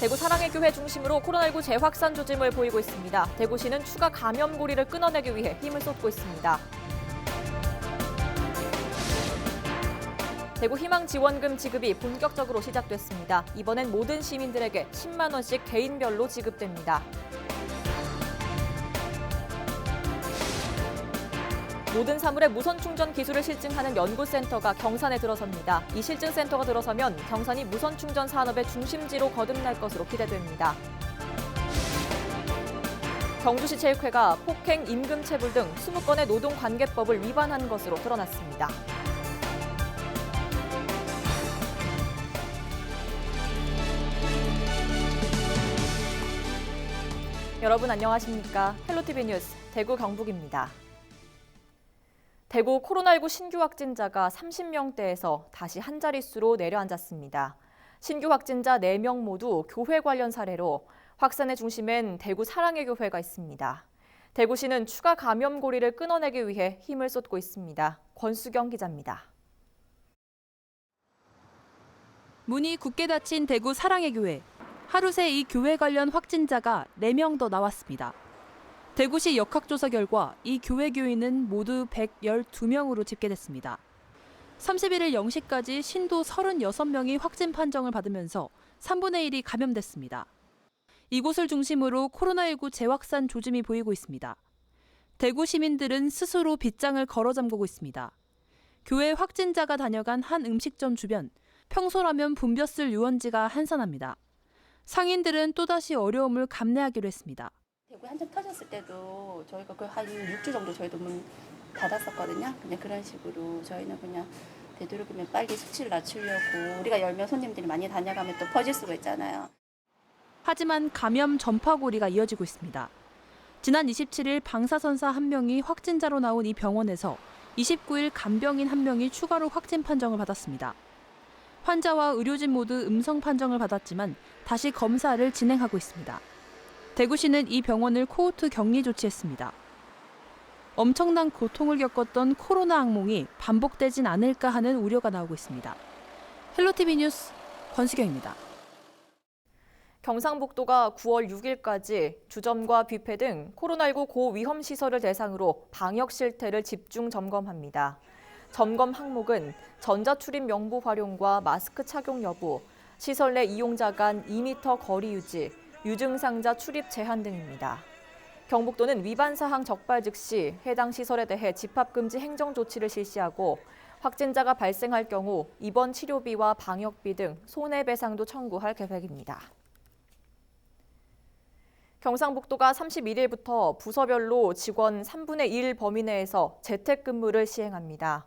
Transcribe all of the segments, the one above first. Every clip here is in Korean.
대구 사랑의 교회 중심으로 코로나19 재확산 조짐을 보이고 있습니다. 대구시는 추가 감염 고리를 끊어내기 위해 힘을 쏟고 있습니다. 대구 희망지원금 지급이 본격적으로 시작됐습니다. 이번엔 모든 시민들에게 10만 원씩 개인별로 지급됩니다. 모든 사물의 무선 충전 기술을 실증하는 연구센터가 경산에 들어섭니다. 이 실증센터가 들어서면 경산이 무선 충전 산업의 중심지로 거듭날 것으로 기대됩니다. 경주시 체육회가 폭행, 임금체불 등 20건의 노동관계법을 위반한 것으로 드러났습니다. 여러분 안녕하십니까? 헬로티비 뉴스 대구 경북입니다. 대구 코로나19 신규 확진자가 30명대에서 다시 한 자릿수로 내려앉았습니다. 신규 확진자 4명 모두 교회 관련 사례로 확산의 중심엔 대구 사랑의 교회가 있습니다. 대구시는 추가 감염 고리를 끊어내기 위해 힘을 쏟고 있습니다. 권수경 기자입니다. 문이 굳게 닫힌 대구 사랑의 교회. 하루 새 이 교회 관련 확진자가 4명 더 나왔습니다. 대구시 역학조사 결과 이 교회 교인은 모두 112명으로 집계됐습니다. 31일 0시까지 신도 36명이 확진 판정을 받으면서 3분의 1이 감염됐습니다. 이곳을 중심으로 코로나19 재확산 조짐이 보이고 있습니다. 대구 시민들은 스스로 빗장을 걸어 잠그고 있습니다. 교회 확진자가 다녀간 한 음식점 주변, 평소라면 붐볐을 유원지가 한산합니다. 상인들은 또다시 어려움을 감내하기로 했습니다. 대구 한참 터졌을 때도 저희가 한 6주 정도 저희도 문 닫았었거든요. 그냥 그런 식으로 저희는 그냥 되도록이면 빨리 수치를 낮추려고 우리가 열면 손님들이 많이 다녀가면 또 퍼질 수가 있잖아요. 하지만 감염 전파고리가 이어지고 있습니다. 지난 27일 방사선사 1명이 확진자로 나온 이 병원에서 29일 간병인 1명이 추가로 확진 판정을 받았습니다. 환자와 의료진 모두 음성 판정을 받았지만 다시 검사를 진행하고 있습니다. 대구시는 이 병원을 코호트 격리 조치했습니다. 엄청난 고통을 겪었던 코로나 악몽이 반복되진 않을까 하는 우려가 나오고 있습니다. 헬로티비 뉴스 권수경입니다. 경상북도가 9월 6일까지 주점과 뷔페 등 코로나19 고위험 시설을 대상으로 방역 실태를 집중 점검합니다. 점검 항목은 전자출입 명부 활용과 마스크 착용 여부, 시설 내 이용자 간 2m 거리 유지, 유증상자 출입 제한 등입니다. 경북도는 위반 사항 적발 즉시 해당 시설에 대해 집합금지 행정 조치를 실시하고 확진자가 발생할 경우 입원 치료비와 방역비 등 손해배상도 청구할 계획입니다. 경상북도가 31일부터 부서별로 직원 3분의 1 범위 내에서 재택근무를 시행합니다.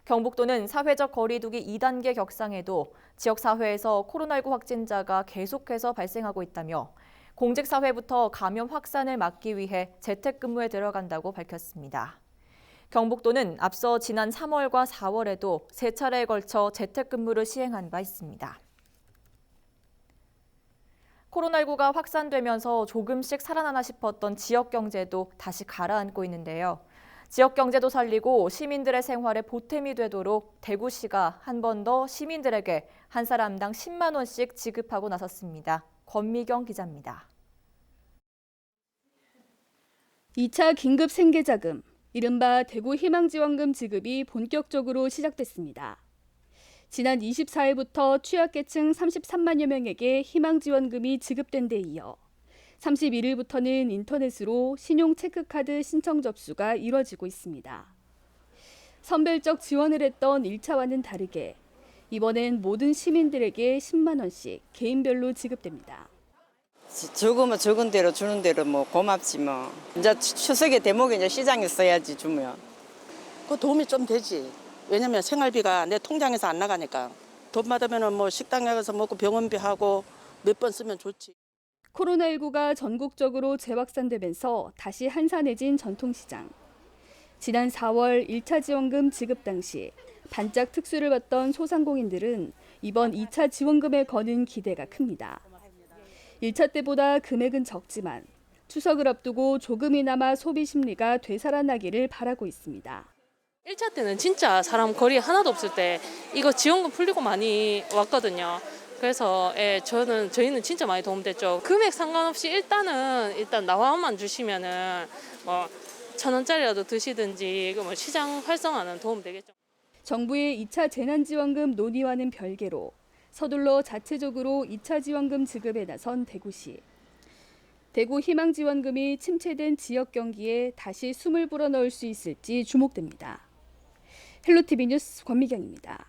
경북도는 사회적 거리 두기 2단계 격상에도 지역사회에서 코로나19 확진자가 계속해서 발생하고 있다며 공직사회부터 감염 확산을 막기 위해 재택근무에 들어간다고 밝혔습니다. 경북도는 앞서 지난 3월과 4월에도 3차례에 걸쳐 재택근무를 시행한 바 있습니다. 코로나19가 확산되면서 조금씩 살아나나 싶었던 지역 경제도 다시 가라앉고 있는데요. 지역 경제도 살리고 시민들의 생활에 보탬이 되도록 대구시가 한 번 더 시민들에게 한 사람당 10만 원씩 지급하고 나섰습니다. 권미경 기자입니다. 2차 긴급 생계자금, 이른바 대구 희망지원금 지급이 본격적으로 시작됐습니다. 지난 24일부터 취약계층 33만여 명에게 희망지원금이 지급된 데 이어 31일부터는 인터넷으로 신용체크카드 신청 접수가 이뤄지고 있습니다. 선별적 지원을 했던 1차와는 다르게 이번엔 모든 시민들에게 10만 원씩 개인별로 지급됩니다. 적으면 적은 대로 주는 대로 뭐 고맙지 뭐. 이제 추석에 대목에 이제 시장에 써야지 주면. 그 도움이 좀 되지. 왜냐면 생활비가 내 통장에서 안 나가니까. 돈 받으면 뭐 식당에 가서 먹고 병원비 하고 몇 번 쓰면 좋지. 코로나19가 전국적으로 재확산되면서 다시 한산해진 전통시장. 지난 4월 1차 지원금 지급 당시 반짝 특수를 받던 소상공인들은 이번 2차 지원금에 거는 기대가 큽니다. 1차 때보다 금액은 적지만 추석을 앞두고 조금이나마 소비 심리가 되살아나기를 바라고 있습니다. 1차 때는 진짜 사람 거리 하나도 없을 때 이거 지원금 풀리고 많이 왔거든요. 그래서 저희는 진짜 많이 도움됐죠. 금액 상관없이 일단 나와만 주시면은 뭐 1,000원짜리라도 드시든지 뭐 시장 활성화는 도움되겠죠. 정부의 2차 재난지원금 논의와는 별개로 서둘러 자체적으로 2차 지원금 지급에 나선 대구시. 대구 희망지원금이 침체된 지역 경기에 다시 숨을 불어넣을 수 있을지 주목됩니다. 헬로티비 뉴스 권미경입니다.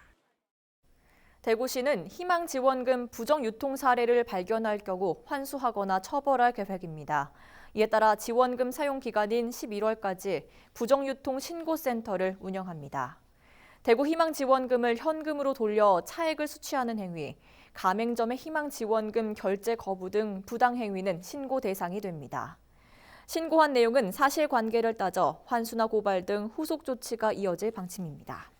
대구시는 희망지원금 부정유통 사례를 발견할 경우 환수하거나 처벌할 계획입니다. 이에 따라 지원금 사용 기간인 11월까지 부정유통 신고센터를 운영합니다. 대구 희망지원금을 현금으로 돌려 차액을 수취하는 행위, 가맹점의 희망지원금 결제 거부 등 부당행위는 신고 대상이 됩니다. 신고한 내용은 사실관계를 따져 환수나 고발 등 후속 조치가 이어질 방침입니다.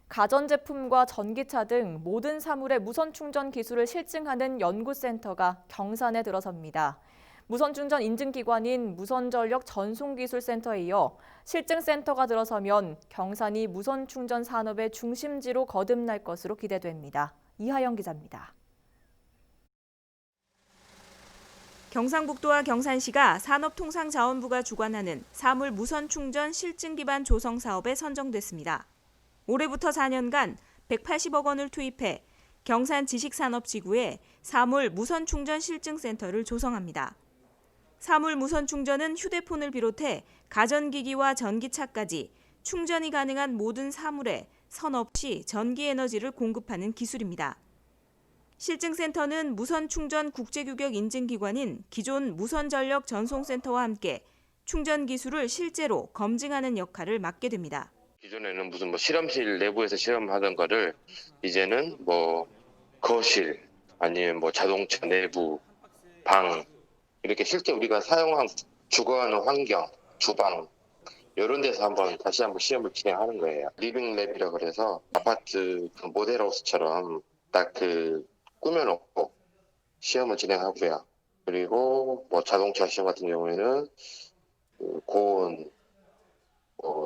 가전제품과 전기차 등 모든 사물의 무선 충전 기술을 실증하는 연구센터가 경산에 들어섭니다. 무선 충전 인증기관인 무선전력 전송기술센터에 이어 실증센터가 들어서면 경산이 무선 충전 산업의 중심지로 거듭날 것으로 기대됩니다. 이하영 기자입니다. 경상북도와 경산시가 산업통상자원부가 주관하는 사물 무선 충전 실증 기반 조성 사업에 선정됐습니다. 올해부터 4년간 180억 원을 투입해 경산 지식산업지구에 사물 무선 충전 실증센터를 조성합니다. 사물 무선 충전은 휴대폰을 비롯해 가전기기와 전기차까지 충전이 가능한 모든 사물에 선 없이 전기에너지를 공급하는 기술입니다. 실증센터는 무선 충전 국제규격 인증기관인 기존 무선전력 전송센터와 함께 충전 기술을 실제로 검증하는 역할을 맡게 됩니다. 기존에는 무슨 실험실 내부에서 실험하던 거를 이제는 거실 아니면 자동차 내부 방 이렇게 실제 우리가 주거하는 환경, 주방 이런 데서 다시 한번 시험을 진행하는 거예요. 리빙랩이라고 그래서 아파트 모델하우스처럼 딱 꾸며놓고 시험을 진행하고요. 그리고 자동차 시험 같은 경우에는 고온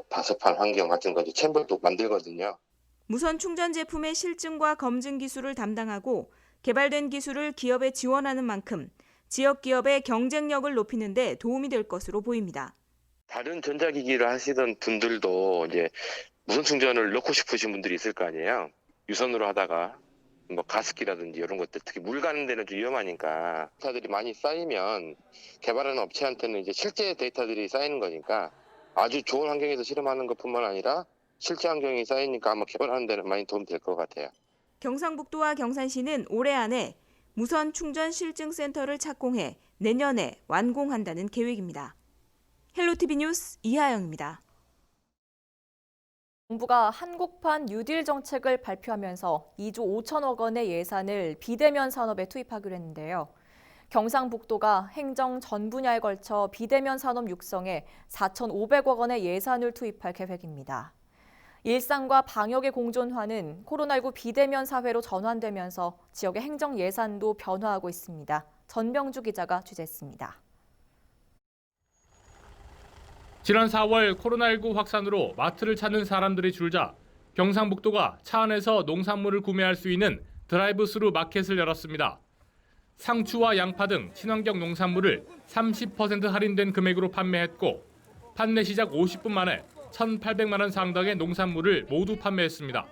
다습한 환경 같은 거 챔버도 만들거든요. 무선 충전 제품의 실증과 검증 기술을 담당하고 개발된 기술을 기업에 지원하는 만큼 지역 기업의 경쟁력을 높이는 데 도움이 될 것으로 보입니다. 다른 전자기기를 하시던 분들도 이제 무선 충전을 넣고 싶으신 분들이 있을 거 아니에요. 유선으로 하다가 가습기라든지 이런 것들 특히 물 가는 데는 좀 위험하니까 데이터들이 많이 쌓이면 개발하는 업체한테는 이제 실제 데이터들이 쌓이는 거니까 아주 좋은 환경에서 실험하는 것뿐만 아니라 실제 환경이 쌓이니까 아마 개발하는 데는 많이 도움이 될 것 같아요. 경상북도와 경산시는 올해 안에 무선 충전 실증센터를 착공해 내년에 완공한다는 계획입니다. 헬로티비 뉴스 이하영입니다. 정부가 한국판 뉴딜 정책을 발표하면서 2조 5천억 원의 예산을 비대면 산업에 투입하기로 했는데요. 경상북도가 행정 전 분야에 걸쳐 비대면 산업 육성에 4,500억 원의 예산을 투입할 계획입니다. 일상과 방역의 공존화는 코로나19 비대면 사회로 전환되면서 지역의 행정 예산도 변화하고 있습니다. 전병주 기자가 취재했습니다. 지난 4월 코로나19 확산으로 마트를 찾는 사람들이 줄자 경상북도가 차 안에서 농산물을 구매할 수 있는 드라이브스루 마켓을 열었습니다. 상추와 양파 등 친환경 농산물을 30% 할인된 금액으로 판매했고 판매 시작 50분 만에 1,800만 원 상당의 농산물을 모두 판매했습니다.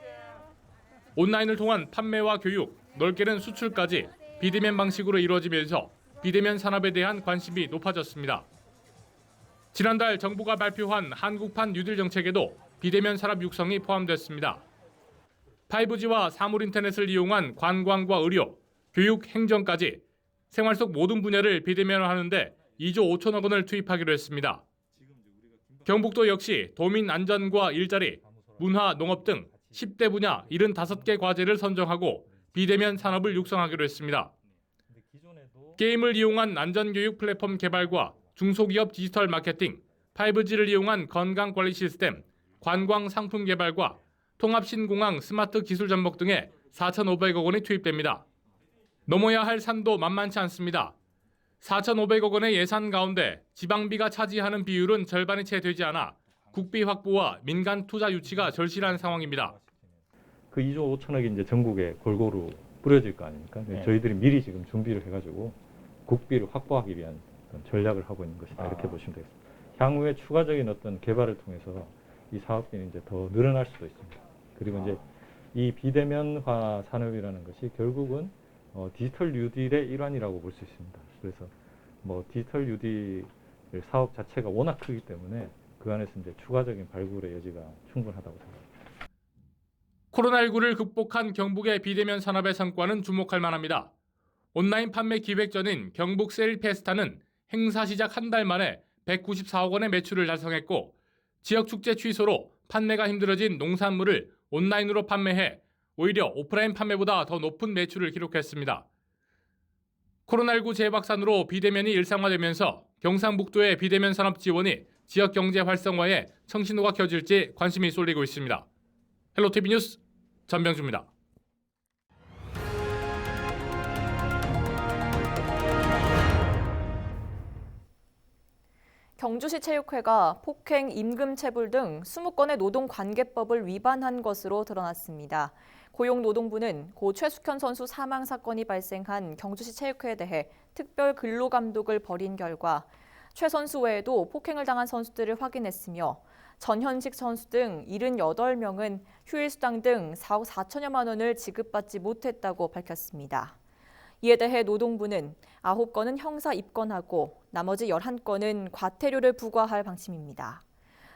온라인을 통한 판매와 교육, 넓게는 수출까지 비대면 방식으로 이루어지면서 비대면 산업에 대한 관심이 높아졌습니다. 지난달 정부가 발표한 한국판 뉴딜 정책에도 비대면 산업 육성이 포함됐습니다. 5G와 사물 인터넷을 이용한 관광과 의료, 교육, 행정까지 생활 속 모든 분야를 비대면화하는데 2조 5천억 원을 투입하기로 했습니다. 경북도 역시 도민 안전과 일자리, 문화, 농업 등 10대 분야 75개 과제를 선정하고 비대면 산업을 육성하기로 했습니다. 게임을 이용한 안전교육 플랫폼 개발과 중소기업 디지털 마케팅, 5G를 이용한 건강관리 시스템, 관광 상품 개발과 통합신공항 스마트 기술 접목 등에 4,500억 원이 투입됩니다. 넘어야 할 산도 만만치 않습니다. 4,500억 원의 예산 가운데 지방비가 차지하는 비율은 절반이 채 되지 않아 국비 확보와 민간 투자 유치가 절실한 상황입니다. 그 2조 5천억이 이제 전국에 골고루 뿌려질 거 아닙니까? 네. 저희들이 미리 지금 준비를 해가지고 국비를 확보하기 위한 어떤 전략을 하고 있는 것이다 이렇게 보시면 되겠습니다. 향후에 추가적인 어떤 개발을 통해서 이 사업비는 이제 더 늘어날 수도 있습니다. 그리고 이제 이 비대면화 산업이라는 것이 결국은 디지털 뉴딜의 일환이라고 볼 수 있습니다. 그래서 뭐 디지털 뉴딜 사업 자체가 워낙 크기 때문에 그 안에서 이제 추가적인 발굴의 여지가 충분하다고 생각합니다. 코로나19를 극복한 경북의 비대면 산업의 성과는 주목할 만합니다. 온라인 판매 기획전인 경북 세일페스타는 행사 시작 한 달 만에 194억 원의 매출을 달성했고 지역 축제 취소로 판매가 힘들어진 농산물을 온라인으로 판매해 오히려 오프라인 판매보다 더 높은 매출을 기록했습니다. 코로나19 재확산으로 비대면이 일상화되면서 경상북도의 비대면 산업 지원이 지역 경제 활성화에 청신호가 켜질지 관심이 쏠리고 있습니다. 헬로티비 뉴스 전병주입니다. 경주시 체육회가 폭행, 임금체불 등 20건의 노동관계법을 위반한 것으로 드러났습니다. 고용노동부는 고 최숙현 선수 사망 사건이 발생한 경주시 체육회에 대해 특별 근로감독을 벌인 결과 최 선수 외에도 폭행을 당한 선수들을 확인했으며 전현식 선수 등 78명은 휴일수당 등 4억 4천여만 원을 지급받지 못했다고 밝혔습니다. 이에 대해 노동부는 9건은 형사 입건하고 나머지 11건은 과태료를 부과할 방침입니다.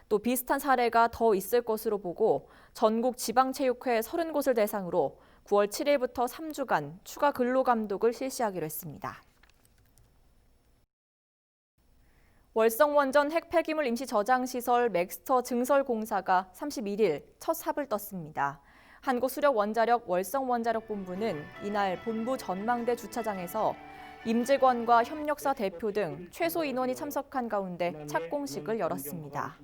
또 비슷한 사례가 더 있을 것으로 보고 전국 지방체육회 30곳을 대상으로 9월 7일부터 3주간 추가 근로감독을 실시하기로 했습니다. 월성원전 핵폐기물 임시 저장시설 맥스터 증설공사가 31일 첫 삽을 떴습니다. 한국수력원자력 월성원자력본부는 이날 본부 전망대 주차장에서 임직원과 협력사 대표 등 최소 인원이 참석한 가운데 착공식을 열었습니다.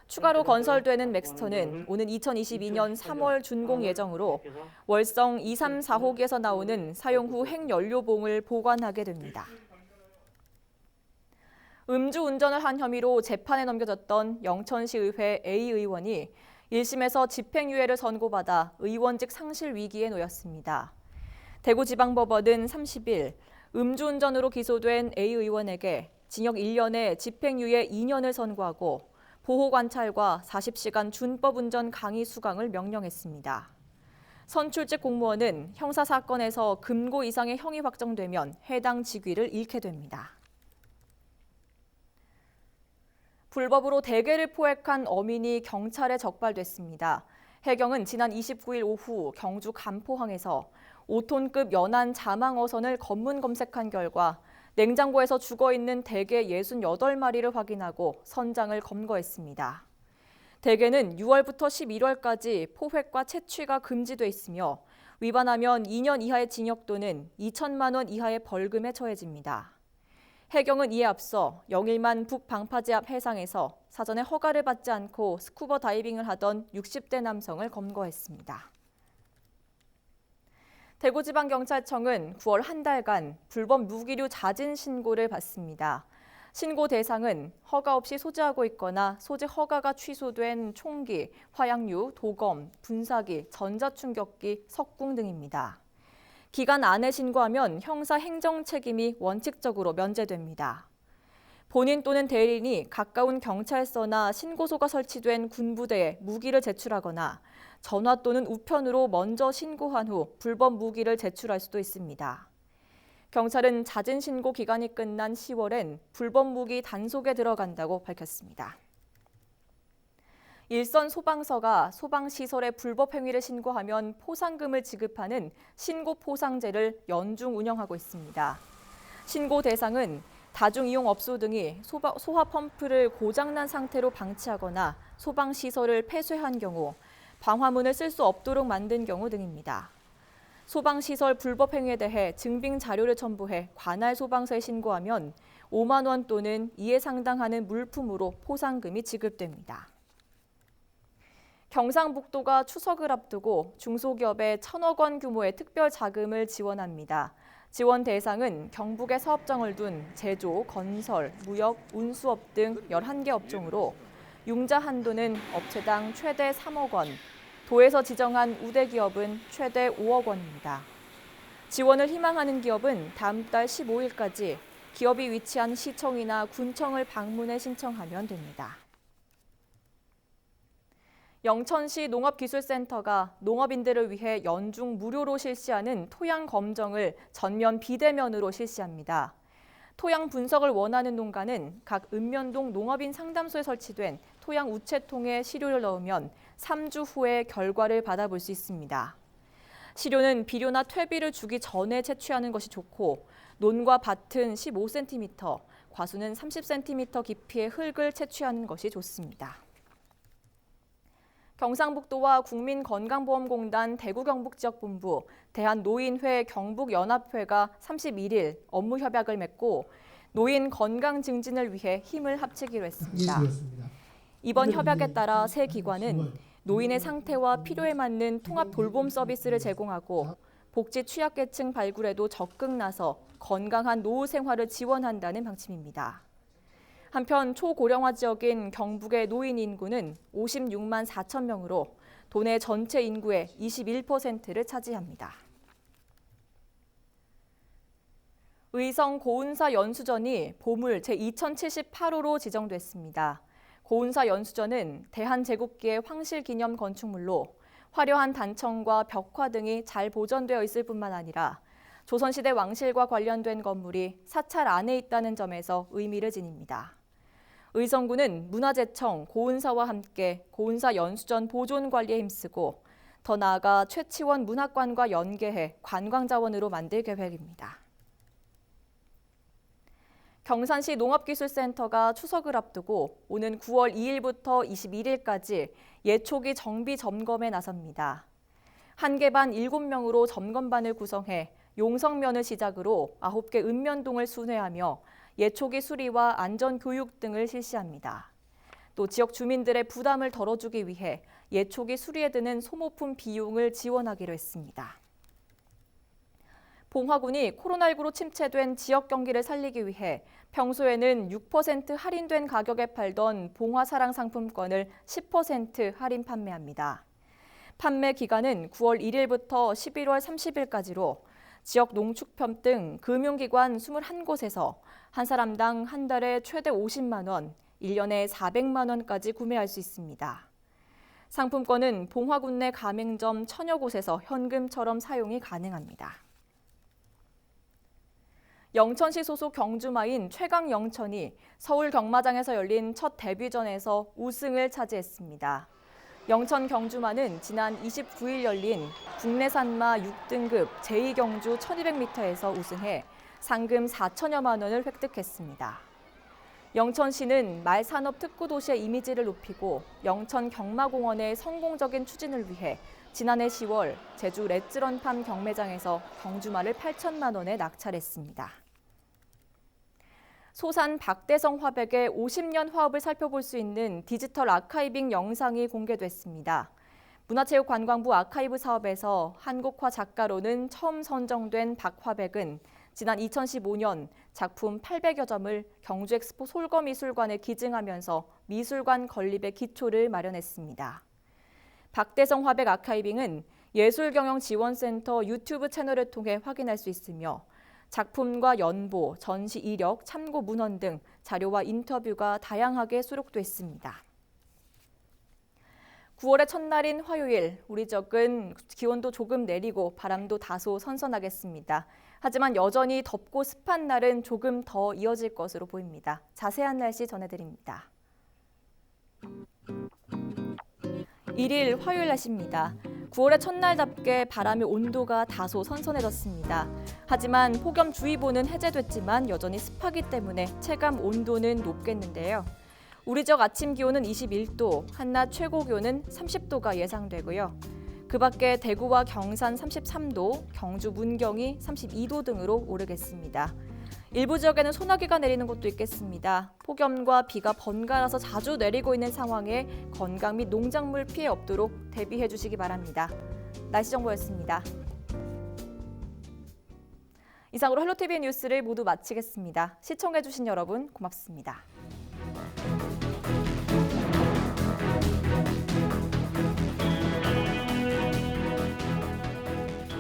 추가로 건설되는 맥스터는 오는 2022년 3월 준공 예정으로 월성 2, 3, 4호기에서 나오는 사용 후 핵연료봉을 보관하게 됩니다. 음주운전을 한 혐의로 재판에 넘겨졌던 영천시의회 A 의원이 1심에서 집행유예를 선고받아 의원직 상실 위기에 놓였습니다. 대구지방법원은 30일 음주운전으로 기소된 A 의원에게 징역 1년에 집행유예 2년을 선고하고 보호관찰과 40시간 준법운전 강의 수강을 명령했습니다. 선출직 공무원은 형사사건에서 금고 이상의 형이 확정되면 해당 직위를 잃게 됩니다. 불법으로 대게를 포획한 어민이 경찰에 적발됐습니다. 해경은 지난 29일 오후 경주 간포항에서 5톤급 연안 자망어선을 검문 검색한 결과 냉장고에서 죽어있는 대게 68마리를 확인하고 선장을 검거했습니다. 대게는 6월부터 11월까지 포획과 채취가 금지돼 있으며 위반하면 2년 이하의 징역 또는 2천만 원 이하의 벌금에 처해집니다. 해경은 이에 앞서 영일만 북방파제 앞 해상에서 사전에 허가를 받지 않고 스쿠버 다이빙을 하던 60대 남성을 검거했습니다. 대구지방경찰청은 9월 한 달간 불법 무기류 자진 신고를 받습니다. 신고 대상은 허가 없이 소지하고 있거나 소지 허가가 취소된 총기, 화약류, 도검, 분사기, 전자충격기, 석궁 등입니다. 기간 안에 신고하면 형사 행정 책임이 원칙적으로 면제됩니다. 본인 또는 대리인이 가까운 경찰서나 신고소가 설치된 군부대에 무기를 제출하거나 전화 또는 우편으로 먼저 신고한 후 불법 무기를 제출할 수도 있습니다. 경찰은 자진 신고 기간이 끝난 10월엔 불법 무기 단속에 들어간다고 밝혔습니다. 일선 소방서가 소방시설의 불법 행위를 신고하면 포상금을 지급하는 신고포상제를 연중 운영하고 있습니다. 신고 대상은 다중이용업소 등이 소화 펌프를 고장난 상태로 방치하거나 소방시설을 폐쇄한 경우, 방화문을 쓸 수 없도록 만든 경우 등입니다. 소방시설 불법 행위에 대해 증빙 자료를 첨부해 관할 소방서에 신고하면 5만 원 또는 이에 상당하는 물품으로 포상금이 지급됩니다. 경상북도가 추석을 앞두고 중소기업에 1,000억 원 규모의 특별 자금을 지원합니다. 지원 대상은 경북에 사업장을 둔 제조, 건설, 무역, 운수업 등 11개 업종으로 융자 한도는 업체당 최대 3억 원, 도에서 지정한 우대 기업은 최대 5억 원입니다. 지원을 희망하는 기업은 다음 달 15일까지 기업이 위치한 시청이나 군청을 방문해 신청하면 됩니다. 영천시 농업기술센터가 농업인들을 위해 연중 무료로 실시하는 토양 검정을 전면 비대면으로 실시합니다. 토양 분석을 원하는 농가는 각 읍면동 농업인 상담소에 설치된 토양 우체통에 시료를 넣으면 3주 후에 결과를 받아볼 수 있습니다. 시료는 비료나 퇴비를 주기 전에 채취하는 것이 좋고 논과 밭은 15cm, 과수는 30cm 깊이의 흙을 채취하는 것이 좋습니다. 경상북도와 국민건강보험공단 대구경북지역본부, 대한노인회 경북연합회가 31일 업무 협약을 맺고 노인 건강 증진을 위해 힘을 합치기로 했습니다. 이번 협약에 따라 세 기관은 노인의 상태와 필요에 맞는 통합 돌봄 서비스를 제공하고 복지 취약계층 발굴에도 적극 나서 건강한 노후 생활을 지원한다는 방침입니다. 한편 초고령화 지역인 경북의 노인 인구는 56만 4천 명으로 도내 전체 인구의 21%를 차지합니다. 의성 고운사 연수전이 보물 제2078호로 지정됐습니다. 고운사 연수전은 대한제국기의 황실기념 건축물로 화려한 단청과 벽화 등이 잘 보존되어 있을 뿐만 아니라 조선시대 왕실과 관련된 건물이 사찰 안에 있다는 점에서 의미를 지닙니다. 의성군은 문화재청, 고운사와 함께 고운사 연수전 보존 관리에 힘쓰고 더 나아가 최치원 문학관과 연계해 관광자원으로 만들 계획입니다. 경산시 농업기술센터가 추석을 앞두고 오는 9월 2일부터 21일까지 예초기 정비 점검에 나섭니다. 한계반 7명으로 점검반을 구성해 용성면을 시작으로 9개 읍면동을 순회하며 예초기 수리와 안전교육 등을 실시합니다. 또 지역 주민들의 부담을 덜어주기 위해 예초기 수리에 드는 소모품 비용을 지원하기로 했습니다. 봉화군이 코로나19로 침체된 지역 경기를 살리기 위해 평소에는 6% 할인된 가격에 팔던 봉화사랑 상품권을 10% 할인 판매합니다. 판매 기간은 9월 1일부터 11월 30일까지로 지역 농축협 등 금융기관 21곳에서 한 사람당 한 달에 최대 50만 원, 1년에 400만 원까지 구매할 수 있습니다. 상품권은 봉화군 내 가맹점 1000여 곳에서 현금처럼 사용이 가능합니다. 영천시 소속 경주마인 최강영천이 서울 경마장에서 열린 첫 데뷔전에서 우승을 차지했습니다. 영천 경주마는 지난 29일 열린 국내산마 6등급 제2경주 1200m에서 우승해 상금 4천여만 원을 획득했습니다. 영천시는 말산업 특구도시의 이미지를 높이고 영천 경마공원의 성공적인 추진을 위해 지난해 10월 제주 렛츠런팜 경매장에서 경주마를 8천만 원에 낙찰했습니다. 소산 박대성 화백의 50년 화업을 살펴볼 수 있는 디지털 아카이빙 영상이 공개됐습니다. 문화체육관광부 아카이브 사업에서 한국화 작가로는 처음 선정된 박 화백은 지난 2015년 작품 800여 점을 경주엑스포 솔거미술관에 기증하면서 미술관 건립의 기초를 마련했습니다. 박대성 화백 아카이빙은 예술경영지원센터 유튜브 채널을 통해 확인할 수 있으며 작품과 연보, 전시 이력, 참고 문헌 등 자료와 인터뷰가 다양하게 수록돼 있습니다. 9월의 첫날인 화요일, 우리 지역은 기온도 조금 내리고 바람도 다소 선선하겠습니다. 하지만 여전히 덥고 습한 날은 조금 더 이어질 것으로 보입니다. 자세한 날씨 전해드립니다. 1일 화요일 날씨입니다. 9월의 첫날답게 바람의 온도가 다소 선선해졌습니다. 하지만 폭염주의보는 해제됐지만 여전히 습하기 때문에 체감 온도는 높겠는데요. 우리 지역 아침 기온은 21도, 한낮 최고 기온은 30도가 예상되고요. 그 밖에 대구와 경산 33도, 경주 문경이 32도 등으로 오르겠습니다. 일부 지역에는 소나기가 내리는 곳도 있겠습니다. 폭염과 비가 번갈아서 자주 내리고 있는 상황에 건강 및 농작물 피해 없도록 대비해 주시기 바랍니다. 날씨 정보였습니다. 이상으로 헬로티비 뉴스를 모두 마치겠습니다. 시청해 주신 여러분 고맙습니다.